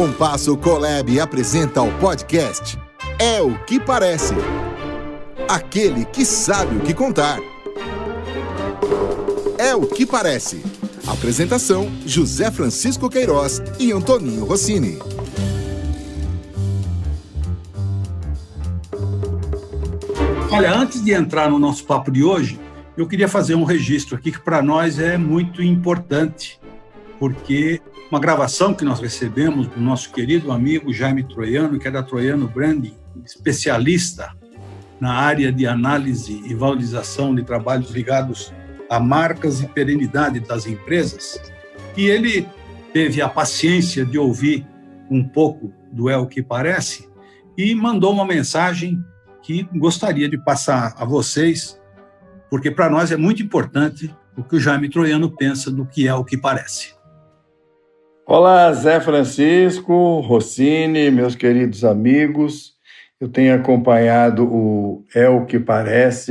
Compasso Colab apresenta o podcast É o que Parece. Aquele que sabe o que contar. É o que Parece. Apresentação: José Francisco Queiroz e Antoninho Rossini. Olha, antes de entrar no nosso papo de hoje, eu queria fazer um registro aqui que para nós é muito importante, porque uma gravação que nós recebemos do nosso querido amigo Jaime Troiano, que é da Troiano Branding, especialista na área de análise e valorização de trabalhos ligados a marcas e perenidade das empresas, e ele teve a paciência de ouvir um pouco do É o que Parece e mandou uma mensagem que gostaria de passar a vocês, porque para nós é muito importante o que o Jaime Troiano pensa do que é o que parece. Olá, Zé Francisco, Rossini, meus queridos amigos. Eu tenho acompanhado o É o que Parece.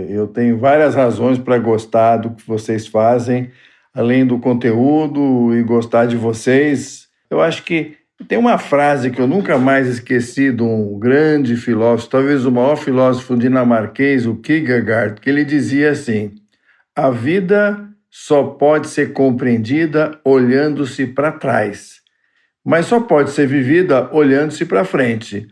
Eu tenho várias razões para gostar do que vocês fazem, além do conteúdo e gostar de vocês. Eu acho que tem uma frase que eu nunca mais esqueci de um grande filósofo, talvez o maior filósofo dinamarquês, o Kierkegaard, que ele dizia assim: a vida só pode ser compreendida olhando-se para trás, mas só pode ser vivida olhando-se para frente.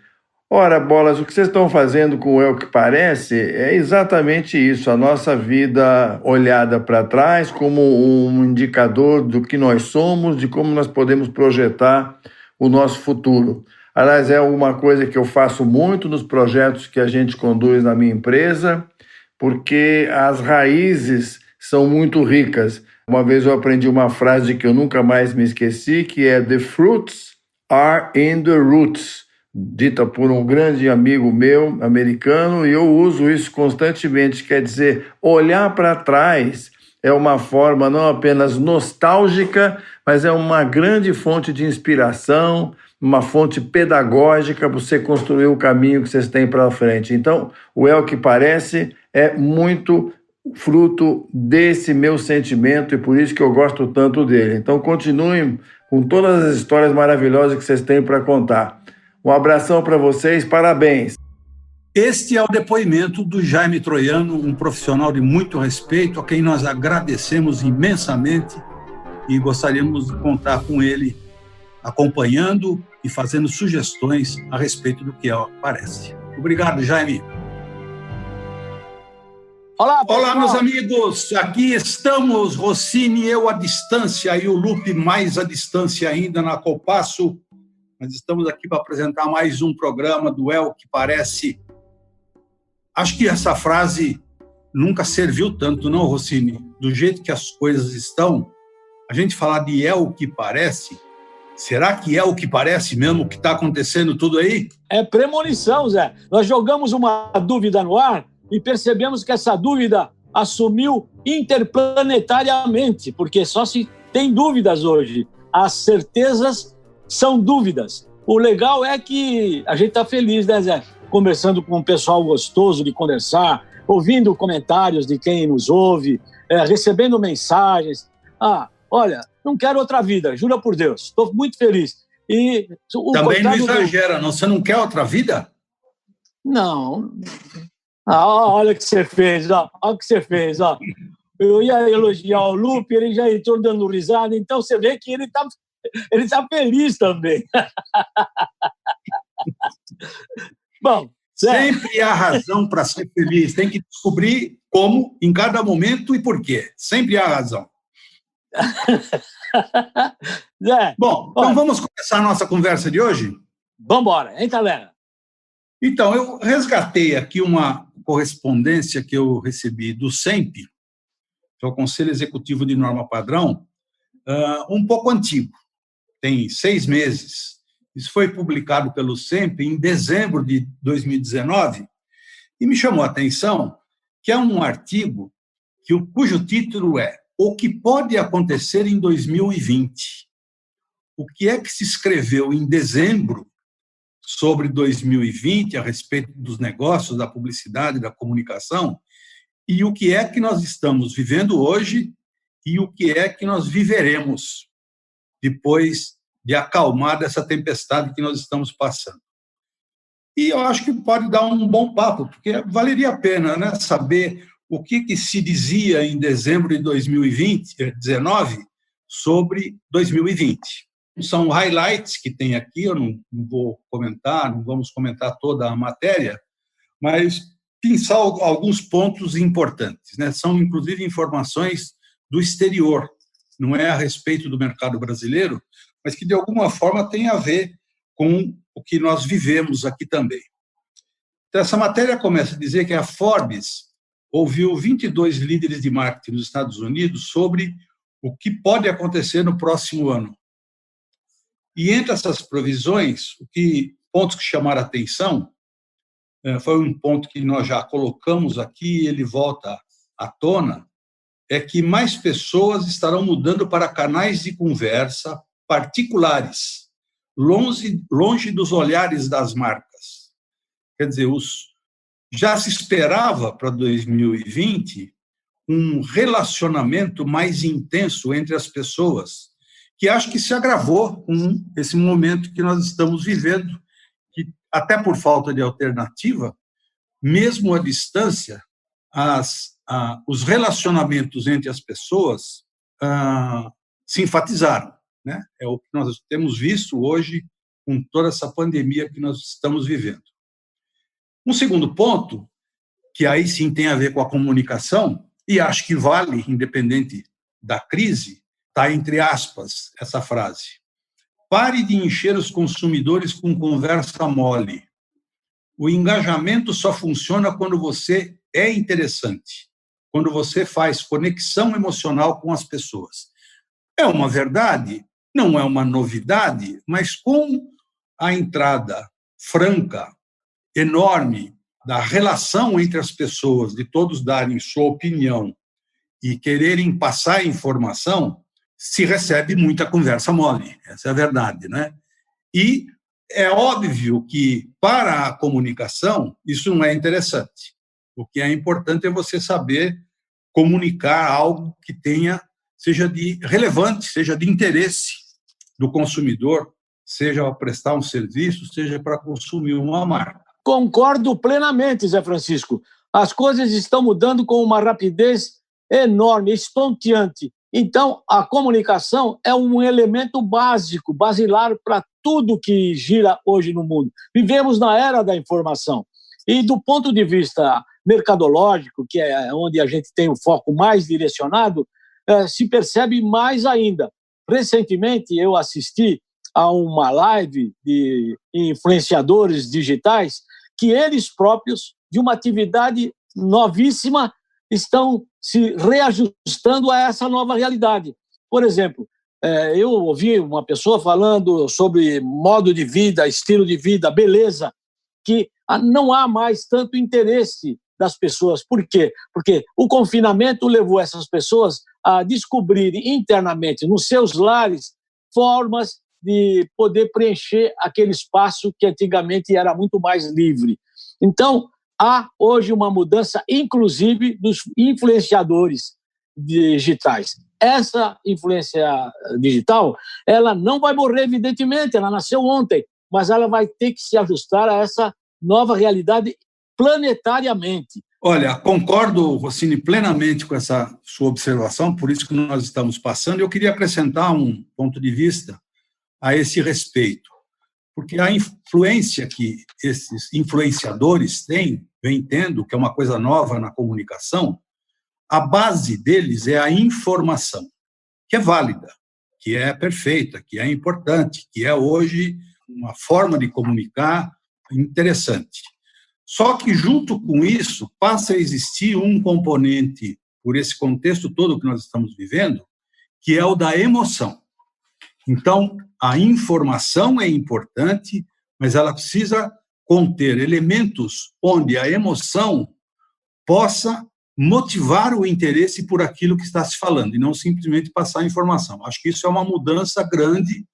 Ora, bolas, o que vocês estão fazendo com o É o que Parece é exatamente isso, a nossa vida olhada para trás como um indicador do que nós somos, de como nós podemos projetar o nosso futuro. Aliás, é uma coisa que eu faço muito nos projetos que a gente conduz na minha empresa, porque as raízes são muito ricas. Uma vez eu aprendi uma frase que eu nunca mais me esqueci, que é "The fruits are in the roots", dita por um grande amigo meu, americano, e eu uso isso constantemente. Quer dizer, olhar para trás é uma forma não apenas nostálgica, mas é uma grande fonte de inspiração, uma fonte pedagógica para você construir o caminho que vocês têm para frente. Então, o É o que Parece é muito fruto desse meu sentimento e por isso que eu gosto tanto dele. Então, continuem com todas as histórias maravilhosas que vocês têm para contar. Um abração para vocês, parabéns! Este é o depoimento do Jaime Troiano, um profissional de muito respeito, a quem nós agradecemos imensamente e gostaríamos de contar com ele acompanhando e fazendo sugestões a respeito do que parece. Obrigado, Jaime. Olá, meus amigos, aqui estamos, Rossini e eu à distância e o Lupe mais à distância ainda na Compasso. Nós estamos aqui para apresentar mais um programa do É o que Parece. Acho que essa frase nunca serviu tanto, não, Rossini? Do jeito que as coisas estão, a gente falar de É o que Parece, será que é o que parece mesmo o que está acontecendo tudo aí? É premonição, Zé. Nós jogamos uma dúvida no ar e percebemos que essa dúvida assumiu interplanetariamente, porque só se tem dúvidas hoje. As certezas são dúvidas. O legal é que a gente está feliz, né, Zé? Conversando com um pessoal gostoso de conversar, ouvindo comentários de quem nos ouve, recebendo mensagens. Olha, não quero outra vida, jura por Deus. Estou muito feliz. E também não exagera, não? Você não quer outra vida? Não. Olha o que você fez, olha o que você fez. Eu ia elogiar o Lupe, ele já entrou dando risada, então você vê que ele tá feliz também. Bom, sempre há razão para ser feliz, tem que descobrir como, em cada momento e por quê. Sempre há razão. Bom, então vamos começar a nossa conversa de hoje? Vamos embora, hein, galera? Então, eu resgatei aqui uma correspondência que eu recebi do SEMP, que é o Conselho Executivo de Norma Padrão, um pouco antigo, tem 6 meses. Isso foi publicado pelo SEMP em dezembro de 2019 e me chamou a atenção que é um artigo cujo título é "O que pode acontecer em 2020". O que é que se escreveu em dezembro sobre 2020 a respeito dos negócios, da publicidade, da comunicação, e o que é que nós estamos vivendo hoje e o que é que nós viveremos depois de acalmar dessa tempestade que nós estamos passando. E eu acho que pode dar um bom papo, porque valeria a pena, né, saber o que se dizia em dezembro de 2019 sobre 2020. São highlights que tem aqui, eu não vou comentar, não vamos comentar toda a matéria, mas pensar alguns pontos importantes, né? São, inclusive, informações do exterior, não é a respeito do mercado brasileiro, mas que, de alguma forma, tem a ver com o que nós vivemos aqui também. Então, essa matéria começa a dizer que a Forbes ouviu 22 líderes de marketing nos Estados Unidos sobre o que pode acontecer no próximo ano. E entre essas provisões, pontos que chamaram a atenção, foi um ponto que nós já colocamos aqui, ele volta à tona, é que mais pessoas estarão mudando para canais de conversa particulares, longe dos olhares das marcas. Quer dizer, já se esperava para 2020 um relacionamento mais intenso entre as pessoas, que acho que se agravou com esse momento que nós estamos vivendo, que até por falta de alternativa, mesmo à distância, os relacionamentos entre as pessoas se enfatizaram, né? É o que nós temos visto hoje com toda essa pandemia que nós estamos vivendo. Um segundo ponto, que aí sim tem a ver com a comunicação, e acho que vale, independente da crise, está entre aspas essa frase. Pare de encher os consumidores com conversa mole. O engajamento só funciona quando você é interessante, quando você faz conexão emocional com as pessoas. É uma verdade, não é uma novidade, mas com a entrada franca, enorme, da relação entre as pessoas, de todos darem sua opinião e quererem passar informação, se recebe muita conversa mole, essa é a verdade, né? E é óbvio que, para a comunicação, isso não é interessante. O que é importante é você saber comunicar algo que seja de relevante, seja de interesse do consumidor, seja para prestar um serviço, seja para consumir uma marca. Concordo plenamente, Zé Francisco. As coisas estão mudando com uma rapidez enorme, estonteante. Então, a comunicação é um elemento básico, basilar para tudo que gira hoje no mundo. Vivemos na era da informação. E do ponto de vista mercadológico, que é onde a gente tem o foco mais direcionado, se percebe mais ainda. Recentemente, eu assisti a uma live de influenciadores digitais que eles próprios, de uma atividade novíssima, estão se reajustando a essa nova realidade. Por exemplo, eu ouvi uma pessoa falando sobre modo de vida, estilo de vida, beleza, que não há mais tanto interesse das pessoas. Por quê? Porque o confinamento levou essas pessoas a descobrirem internamente, nos seus lares, formas de poder preencher aquele espaço que antigamente era muito mais livre. Então, há hoje uma mudança, inclusive, dos influenciadores digitais. Essa influência digital, ela não vai morrer, evidentemente, ela nasceu ontem, mas ela vai ter que se ajustar a essa nova realidade planetariamente. Olha, concordo, Rossini, plenamente com essa sua observação, por isso que nós estamos passando. Eu queria acrescentar um ponto de vista a esse respeito, porque a influência que esses influenciadores vêm tendo, que é uma coisa nova na comunicação, a base deles é a informação, que é válida, que é perfeita, que é importante, que é hoje uma forma de comunicar interessante. Só que, junto com isso, passa a existir um componente, por esse contexto todo que nós estamos vivendo, que é o da emoção. Então, a informação é importante, mas ela precisa conter elementos onde a emoção possa motivar o interesse por aquilo que está se falando, e não simplesmente passar a informação. Acho que isso é uma mudança grande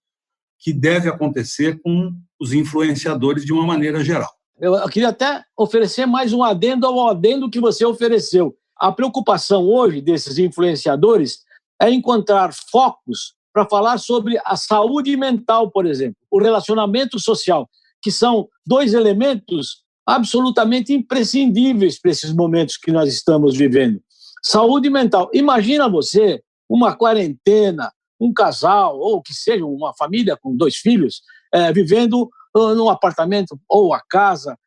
que deve acontecer com os influenciadores de uma maneira geral. Eu queria até oferecer mais um adendo ao adendo que você ofereceu. A preocupação hoje desses influenciadores é encontrar focos para falar sobre a saúde mental, por exemplo, o relacionamento social, que são dois elementos absolutamente imprescindíveis para esses momentos que nós estamos vivendo. Saúde mental. Imagina você, uma quarentena, um casal, ou que seja uma família com 2 filhos, vivendo num apartamento ou a casa,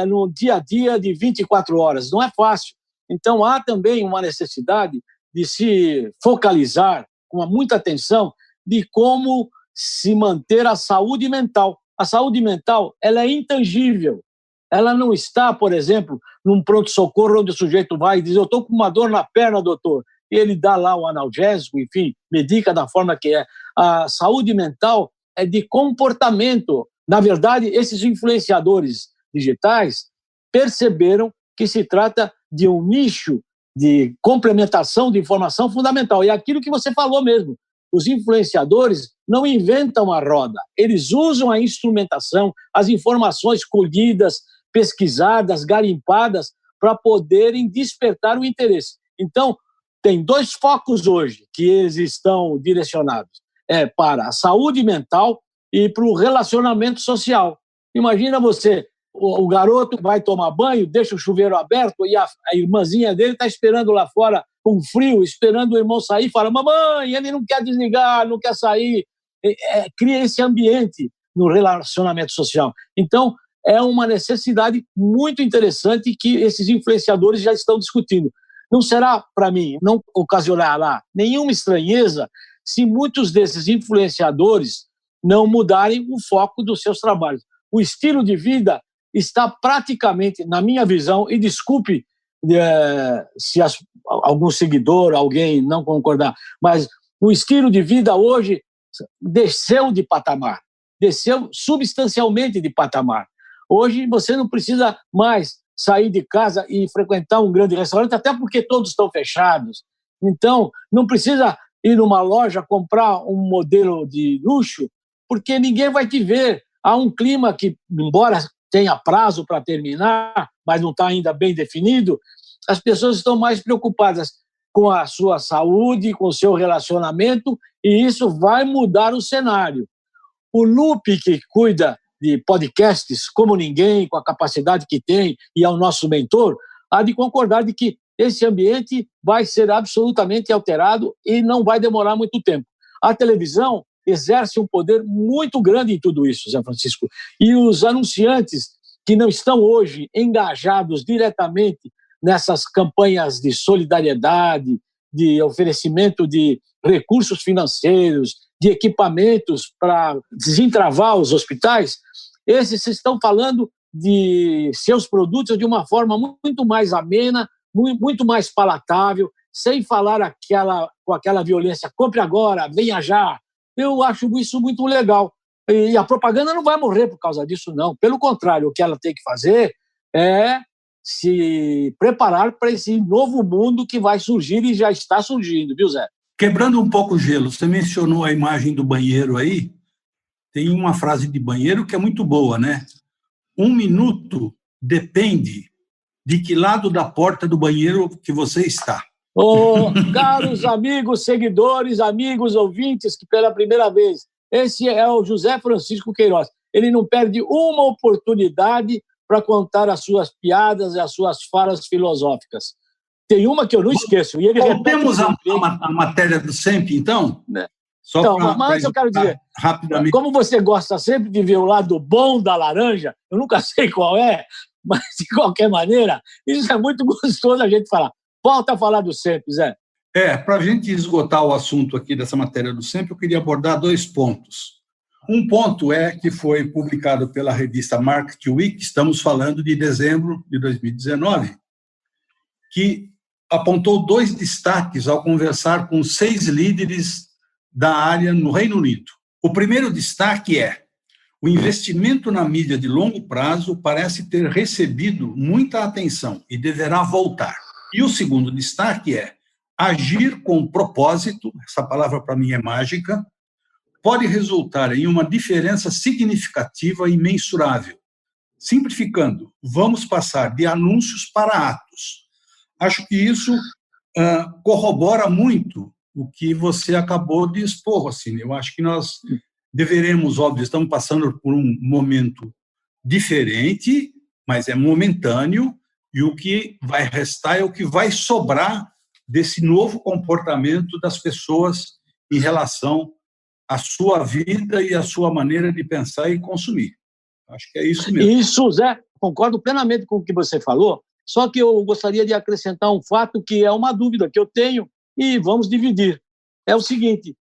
no dia a dia de 24 horas. Não é fácil. Então, há também uma necessidade de se focalizar com muita atenção de como se manter a saúde mental. A saúde mental, ela é intangível. Ela não está, por exemplo, num pronto-socorro onde o sujeito vai e diz: eu estou com uma dor na perna, doutor. E ele dá lá o analgésico, enfim, medica da forma que é. A saúde mental é de comportamento. Na verdade, esses influenciadores digitais perceberam que se trata de um nicho de complementação de informação fundamental. E é aquilo que você falou mesmo. Os influenciadores não inventam a roda. Eles usam a instrumentação, as informações colhidas, pesquisadas, garimpadas, para poderem despertar o interesse. Então, tem 2 focos hoje que eles estão direcionados. Para a saúde mental e para o relacionamento social. Imagina você, o garoto vai tomar banho, deixa o chuveiro aberto e a irmãzinha dele está esperando lá fora com frio, esperando o irmão sair, fala: mamãe, ele não quer desligar, não quer sair. Cria esse ambiente no relacionamento social. Então, é uma necessidade muito interessante que esses influenciadores já estão discutindo. Não será, para mim, não ocasionará nenhuma estranheza se muitos desses influenciadores não mudarem o foco dos seus trabalhos. O estilo de vida está praticamente, na minha visão, e desculpe se algum seguidor, alguém não concordar, mas o estilo de vida hoje desceu de patamar, desceu substancialmente de patamar. Hoje você não precisa mais sair de casa e frequentar um grande restaurante, até porque todos estão fechados. Então, não precisa ir numa loja comprar um modelo de luxo, porque ninguém vai te ver. Há um clima que, embora tenha prazo para terminar, mas não está ainda bem definido, as pessoas estão mais preocupadas com a sua saúde, com o seu relacionamento, e isso vai mudar o cenário. O Lupe, que cuida de podcasts como ninguém, com a capacidade que tem, e é o nosso mentor, há de concordar de que esse ambiente vai ser absolutamente alterado e não vai demorar muito tempo. A televisão exerce um poder muito grande em tudo isso, Zé Francisco. E os anunciantes que não estão hoje engajados diretamente nessas campanhas de solidariedade, de oferecimento de recursos financeiros, de equipamentos para desentravar os hospitais, esses estão falando de seus produtos de uma forma muito mais amena, muito mais palatável, sem falar com aquela violência: compre agora, venha já. Eu acho isso muito legal. E a propaganda não vai morrer por causa disso, não. Pelo contrário, o que ela tem que fazer é se preparar para esse novo mundo que vai surgir e já está surgindo, viu, Zé? Quebrando um pouco o gelo, você mencionou a imagem do banheiro aí. Tem uma frase de banheiro que é muito boa, né? 1 minuto depende de que lado da porta do banheiro que você está. Caros amigos, seguidores, amigos, ouvintes, que pela primeira vez, esse é o José Francisco Queiroz. Ele não perde uma oportunidade para contar as suas piadas e as suas falas filosóficas. Tem uma que eu não esqueço. E ele temos a matéria do SEMP, então? Só então, mas eu quero dizer, rapidamente, como você gosta sempre de ver o lado bom da laranja, eu nunca sei qual é, mas de qualquer maneira, isso é muito gostoso a gente falar. Volta a falar do SEMP, Zé. Para a gente esgotar o assunto aqui dessa matéria do SEMP, eu queria abordar 2 pontos. Um ponto é que foi publicado pela revista Market Week, estamos falando de dezembro de 2019, que apontou 2 destaques ao conversar com 6 líderes da área no Reino Unido. O primeiro destaque é: o investimento na mídia de longo prazo parece ter recebido muita atenção e deverá voltar. E o segundo destaque é: agir com propósito, essa palavra para mim é mágica, pode resultar em uma diferença significativa e mensurável. Simplificando, vamos passar de anúncios para atos. Acho que isso corrobora muito o que você acabou de expor, assim. Eu acho que nós deveremos, óbvio, estamos passando por um momento diferente, mas é momentâneo, e o que vai restar é o que vai sobrar desse novo comportamento das pessoas em relação à sua vida e à sua maneira de pensar e consumir. Acho que é isso mesmo. Isso, Zé, concordo plenamente com o que você falou, só que eu gostaria de acrescentar um fato que é uma dúvida que eu tenho e vamos dividir. É o seguinte,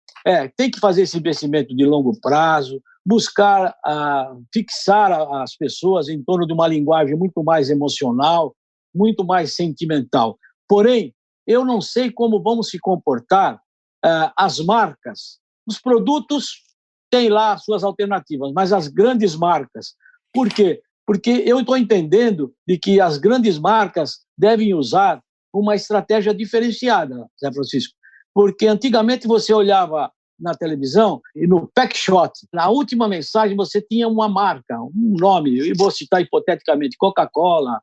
tem que fazer esse investimento de longo prazo, buscar fixar as pessoas em torno de uma linguagem muito mais emocional, muito mais sentimental. Porém, eu não sei como vão se comportar as marcas. Os produtos têm lá suas alternativas, mas as grandes marcas. Por quê? Porque eu estou entendendo de que as grandes marcas devem usar uma estratégia diferenciada, Zé Francisco. Porque antigamente você olhava na televisão e no pack shot, na última mensagem você tinha uma marca, um nome, eu vou citar hipoteticamente Coca-Cola,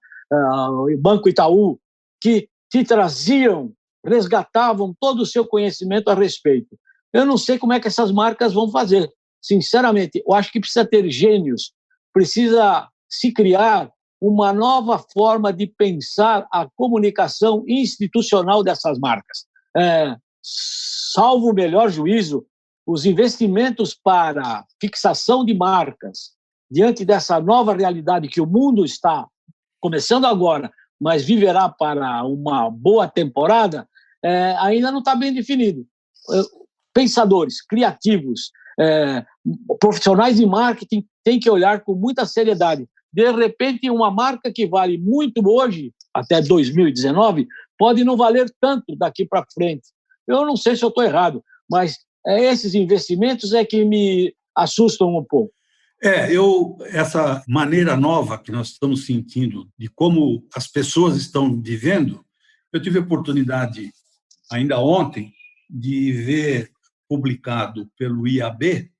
Banco Itaú, que te traziam, resgatavam todo o seu conhecimento a respeito. Eu não sei como é que essas marcas vão fazer. Sinceramente, eu acho que precisa ter gênios, precisa se criar uma nova forma de pensar a comunicação institucional dessas marcas. Salvo o melhor juízo, os investimentos para fixação de marcas diante dessa nova realidade que o mundo está começando agora, mas viverá para uma boa temporada, ainda não está bem definido. Pensadores, criativos, profissionais de marketing têm que olhar com muita seriedade. De repente, uma marca que vale muito hoje, até 2019, pode não valer tanto daqui para frente. Eu não sei se eu estou errado, mas esses investimentos é que me assustam um pouco. Essa maneira nova que nós estamos sentindo de como as pessoas estão vivendo, eu tive a oportunidade, ainda ontem, de ver publicado pelo IAB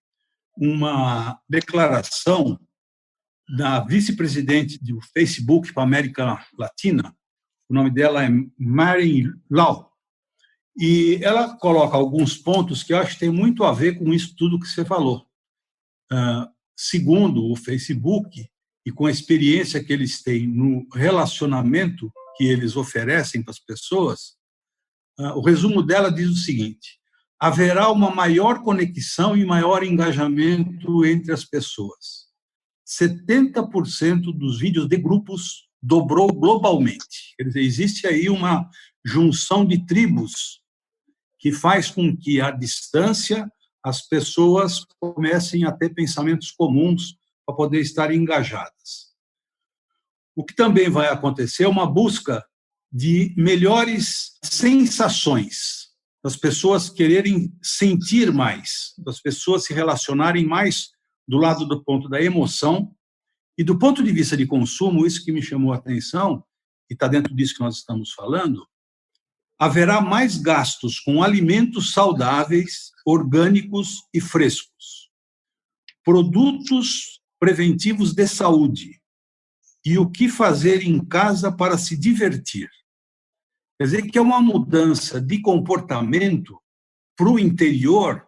uma declaração da vice-presidente do Facebook para a América Latina. O nome dela é Marin Lau. E ela coloca alguns pontos que eu acho que tem muito a ver com isso tudo que você falou. Segundo o Facebook, e com a experiência que eles têm no relacionamento que eles oferecem para as pessoas, o resumo dela diz o seguinte: haverá uma maior conexão e maior engajamento entre as pessoas. 70% dos vídeos de grupos dobrou globalmente. Quer dizer, existe aí uma junção de tribos que faz com que, à distância, as pessoas comecem a ter pensamentos comuns para poder estar engajadas. O que também vai acontecer é uma busca de melhores sensações, das pessoas quererem sentir mais, das pessoas se relacionarem mais do lado do ponto da emoção. E do ponto de vista de consumo, isso que me chamou a atenção, e está dentro disso que nós estamos falando, haverá mais gastos com alimentos saudáveis, orgânicos e frescos, produtos preventivos de saúde e o que fazer em casa para se divertir. Quer dizer, que é uma mudança de comportamento para o interior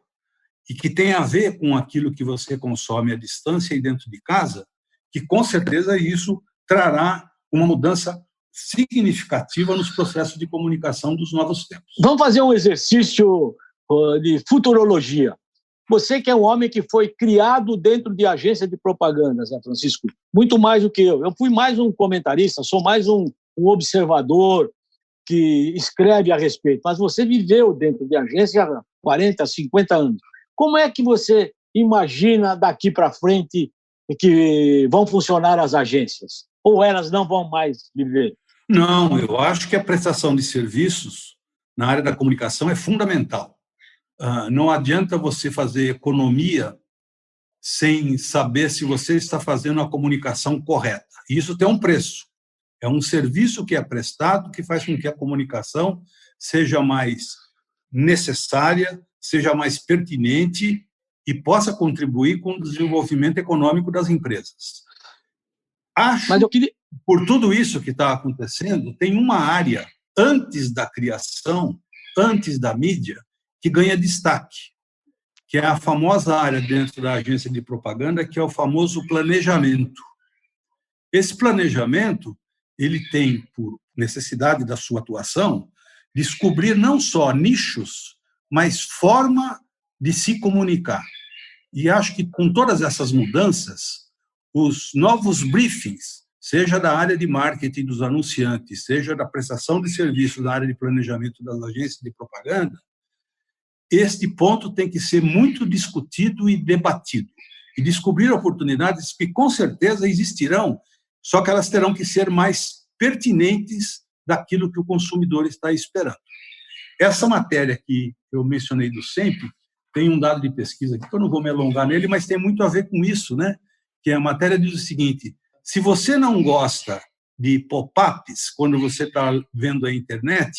e que tem a ver com aquilo que você consome à distância e dentro de casa, que com certeza isso trará uma mudança significativa nos processos de comunicação dos novos tempos. Vamos fazer um exercício de futurologia. Você que é um homem que foi criado dentro de agência de propaganda, Zé Francisco, muito mais do que eu. Eu fui mais um comentarista, sou mais um observador que escreve a respeito, mas você viveu dentro de agência há 40, 50 anos. Como é que você imagina daqui para frente que vão funcionar as agências? Ou elas não vão mais viver? Não, eu acho que a prestação de serviços na área da comunicação é fundamental. Não adianta você fazer economia sem saber se você está fazendo a comunicação correta. Isso tem um preço. É um serviço que é prestado que faz com que a comunicação seja mais necessária, seja mais pertinente e possa contribuir com o desenvolvimento econômico das empresas. Acho que, por tudo isso que está acontecendo, tem uma área antes da criação, antes da mídia, que ganha destaque, que é a famosa área dentro da agência de propaganda, que é o famoso planejamento. Esse planejamento, ele tem, por necessidade da sua atuação, descobrir não só nichos, mas forma de se comunicar. E acho que com todas essas mudanças, os novos briefings, seja da área de marketing dos anunciantes, seja da prestação de serviço da área de planejamento das agências de propaganda, este ponto tem que ser muito discutido e debatido. E descobrir oportunidades que, com certeza, existirão, só que elas terão que ser mais pertinentes daquilo que o consumidor está esperando. Essa matéria que eu mencionei do SEMP tem um dado de pesquisa aqui, que eu não vou me alongar nele, mas tem muito a ver com isso, né? Que a matéria diz o seguinte: se você não gosta de pop-ups quando você está vendo a internet,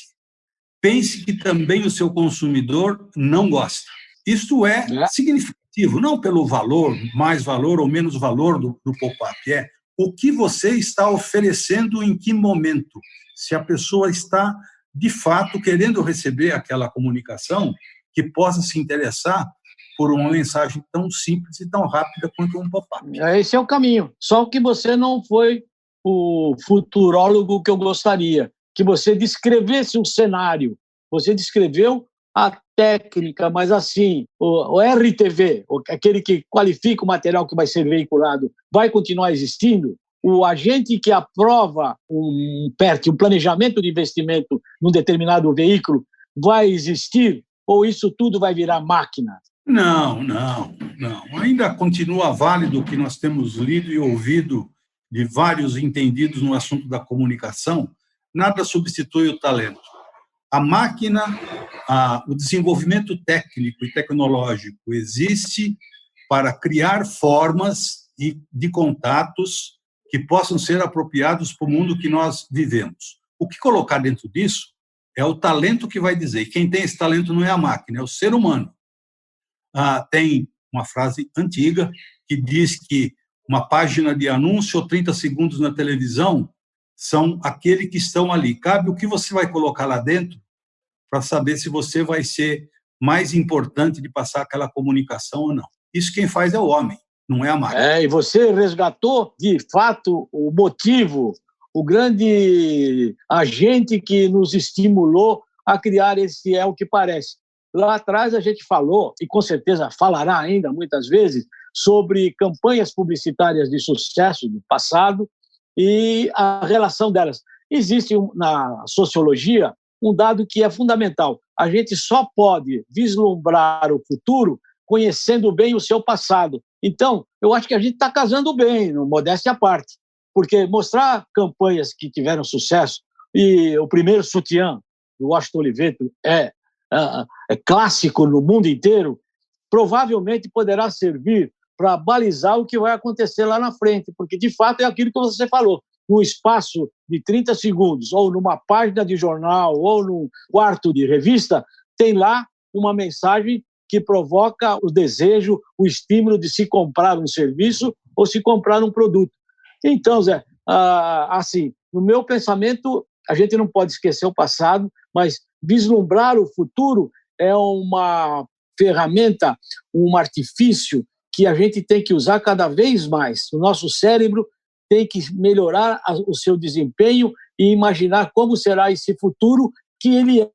pense que também o seu consumidor não gosta. Isto é significativo, não pelo valor, mais valor ou menos valor do pop-up, é o que você está oferecendo em que momento. Se a pessoa está, de fato, querendo receber aquela comunicação que possa se interessar por uma mensagem tão simples e tão rápida quanto um pop-up. Esse é o caminho. Só que você não foi o futurólogo que eu gostaria, que você descrevesse um cenário. Você descreveu a técnica, mas assim, o RTV, aquele que qualifica o material que vai ser veiculado, vai continuar existindo? O agente que aprova um planejamento de investimento num determinado veículo vai existir? Ou isso tudo vai virar máquina? Não. Ainda continua válido o que nós temos lido e ouvido de vários entendidos no assunto da comunicação. Nada substitui o talento. A máquina, o desenvolvimento técnico e tecnológico existe para criar formas de contatos que possam ser apropriados para o mundo que nós vivemos. O que colocar dentro disso é o talento que vai dizer. Quem tem esse talento não é a máquina, é o ser humano. Tem uma frase antiga que diz que uma página de anúncio ou 30 segundos na televisão são aqueles que estão ali. Cabe o que você vai colocar lá dentro para saber se você vai ser mais importante de passar aquela comunicação ou não. Isso quem faz é o homem, não é a máquina. E você resgatou, de fato, o motivo, o grande agente que nos estimulou a criar esse É o que Parece. Lá atrás a gente falou, e com certeza falará ainda muitas vezes, sobre campanhas publicitárias de sucesso do passado e a relação delas. Existe na sociologia um dado que é fundamental. A gente só pode vislumbrar o futuro conhecendo bem o seu passado. Então, eu acho que a gente está casando bem, modéstia à parte, porque mostrar campanhas que tiveram sucesso, e o primeiro sutiã do Washington Oliveto é clássico no mundo inteiro, provavelmente poderá servir para balizar o que vai acontecer lá na frente, porque, de fato, é aquilo que você falou. No espaço de 30 segundos, ou numa página de jornal, ou num quarto de revista, tem lá uma mensagem que provoca o desejo, o estímulo de se comprar um serviço ou se comprar um produto. Então, Zé, assim, no meu pensamento, a gente não pode esquecer o passado, mas vislumbrar o futuro é uma ferramenta, um artifício que a gente tem que usar cada vez mais. O nosso cérebro tem que melhorar o seu desempenho e imaginar como será esse futuro, que ele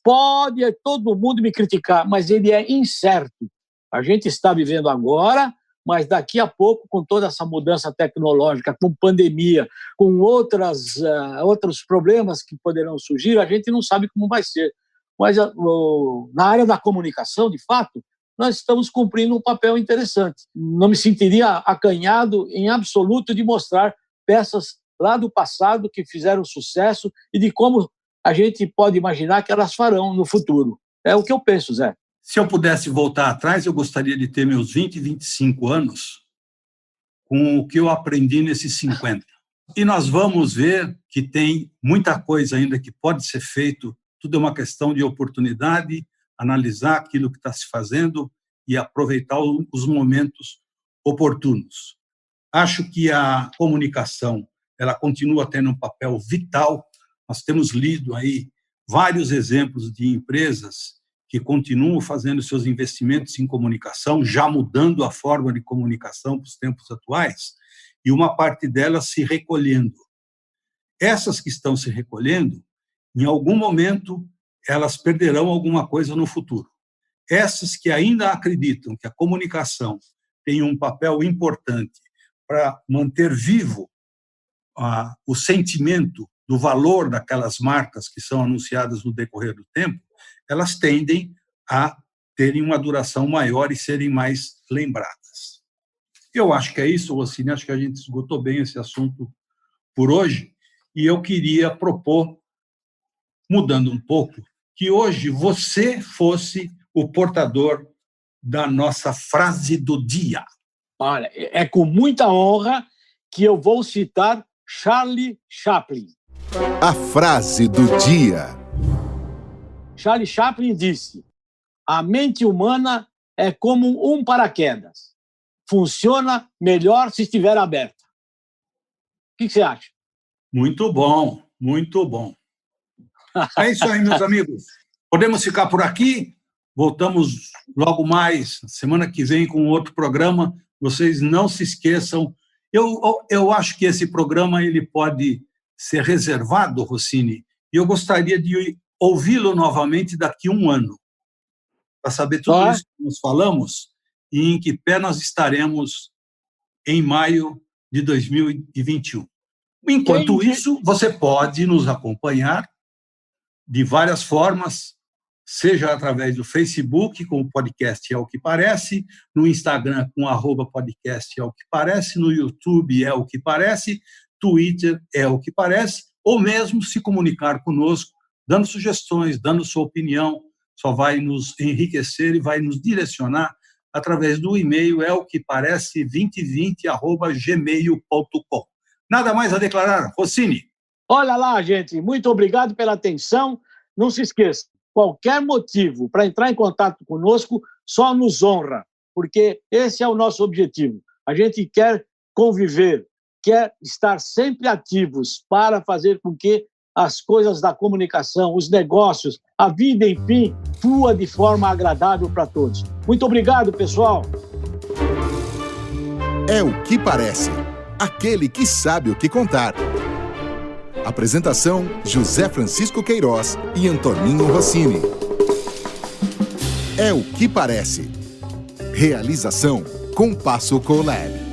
pode todo mundo me criticar, mas ele é incerto. A gente está vivendo agora, mas daqui a pouco, com toda essa mudança tecnológica, com pandemia, com outros problemas que poderão surgir, a gente não sabe como vai ser. Mas na área da comunicação, de fato, nós estamos cumprindo um papel interessante. Não me sentiria acanhado em absoluto de mostrar peças lá do passado que fizeram sucesso e de como a gente pode imaginar que elas farão no futuro. É o que eu penso, Zé. Se eu pudesse voltar atrás, eu gostaria de ter meus 20, 25 anos com o que eu aprendi nesses 50. E nós vamos ver que tem muita coisa ainda que pode ser feito. Tudo é uma questão de oportunidade, analisar aquilo que está se fazendo e aproveitar os momentos oportunos. Acho que a comunicação ela continua tendo um papel vital. Nós temos lido aí vários exemplos de empresas que continuam fazendo seus investimentos em comunicação, já mudando a forma de comunicação para os tempos atuais, e uma parte delas se recolhendo. Essas que estão se recolhendo, em algum momento, elas perderão alguma coisa no futuro. Essas que ainda acreditam que a comunicação tem um papel importante para manter vivo o sentimento do valor daquelas marcas que são anunciadas no decorrer do tempo, elas tendem a terem uma duração maior e serem mais lembradas. Eu acho que é isso, Rossini, acho que a gente esgotou bem esse assunto por hoje, e eu queria propor, mudando um pouco, que hoje você fosse o portador da nossa frase do dia. Olha, é com muita honra que eu vou citar Charlie Chaplin. A frase do dia. Charlie Chaplin disse: a mente humana é como um paraquedas. Funciona melhor se estiver aberta. O que você acha? Muito bom, muito bom. É isso aí, meus amigos. Podemos ficar por aqui. Voltamos logo mais, semana que vem, com outro programa. Vocês não se esqueçam. Eu acho que esse programa ele pode ser reservado, Rossini, e eu gostaria de ouvi-lo novamente daqui a um ano, para saber tudo isso que nós falamos e em que pé nós estaremos em maio de 2021. Enquanto isso, você pode nos acompanhar de várias formas, seja através do Facebook, com o podcast É o que Parece, no Instagram com @podcast É o que Parece, no YouTube É o que Parece, Twitter É o que Parece, ou mesmo se comunicar conosco, dando sugestões, dando sua opinião, só vai nos enriquecer e vai nos direcionar através do e-mail eoqueparece2020@gmail.com. Nada mais a declarar, Rossini. Olha lá, gente, muito obrigado pela atenção. Não se esqueça, qualquer motivo para entrar em contato conosco só nos honra, porque esse é o nosso objetivo. A gente quer conviver, quer estar sempre ativos para fazer com que as coisas da comunicação, os negócios, a vida, enfim, flua de forma agradável para todos. Muito obrigado, pessoal. É o que parece. Aquele que sabe o que contar. Apresentação: José Francisco Queiroz e Antoninho Rossini. É o que parece. Realização: Compasso Colab.